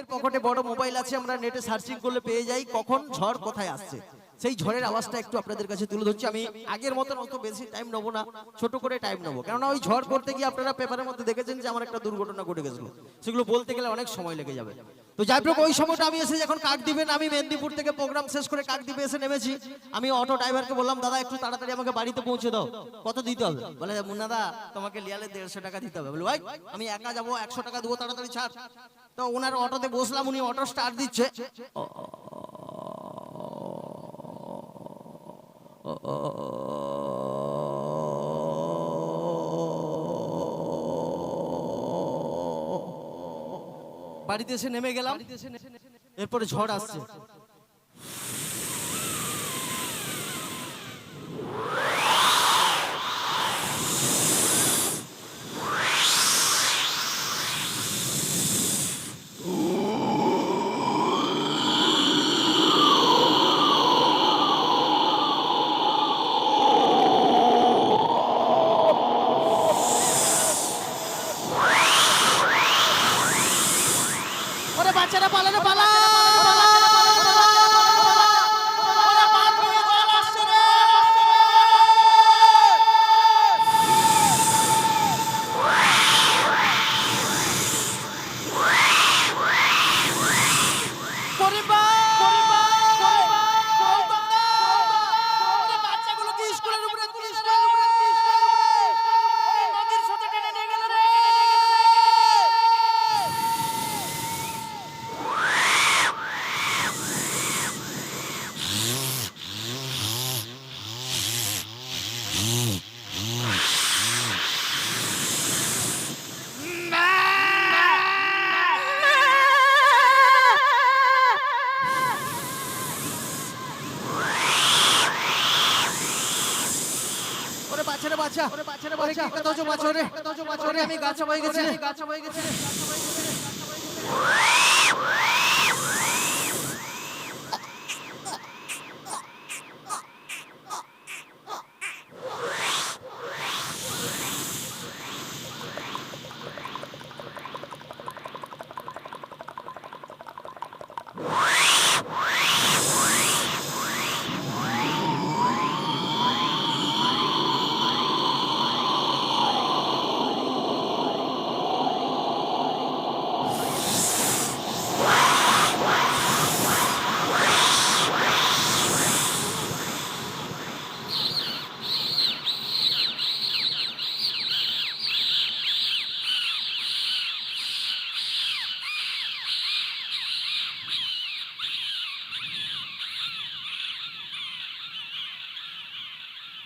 এর পকেটে বড় মোবাইল আছে, আমরা নেটে সার্চিং করলে পেয়ে যাই কখন ঝড় কোথায় আসছে। সেই ঝড়ের আওয়াজটা একটু আপনাদের কাছে তুলে ধরছি। আমি আগের মতন অত বেশি টাইম নেবো না, ছোট করে টাইম নেবো, কেননা ওই ঝড় করতে গিয়ে আপনারা পেপারের মধ্যে দেখেছেন যে আমার একটা দুর্ঘটনা ঘটে গেছিল, সেগুলো বলতে গেলে অনেক সময় লেগে যাবে। তো যাই হোক, ওই সময়টা আমি এসে যখন কাকদ্বীপে, আমি মেদিনীপুর থেকে প্রোগ্রাম শেষ করে কাকদ্বীপে এসে নেমেছি। আমি অটো ড্রাইভারকে বললাম, দাদা একটু তাড়াতাড়ি আমাকে বাড়িতে পৌঁছে দাও। কত দিতে হবে? বলে, মুন্নাদা তোমাকে লিয়ালে 150 টাকা দিতে হবে। বলে, ভাই আমি একা যাবো, 100 টাকা দেবো, তাড়াতাড়ি ছাড়। তো ওনার অটোতে বসলাম, উনি অটো স্টার্ট দিচ্ছে। বাড়িতে এসে নেমে গেলাম, এরপরে ঝড় আসছে। বাচ্চারা পালানো, পালা। আমি গাছা বয়ে গেছি।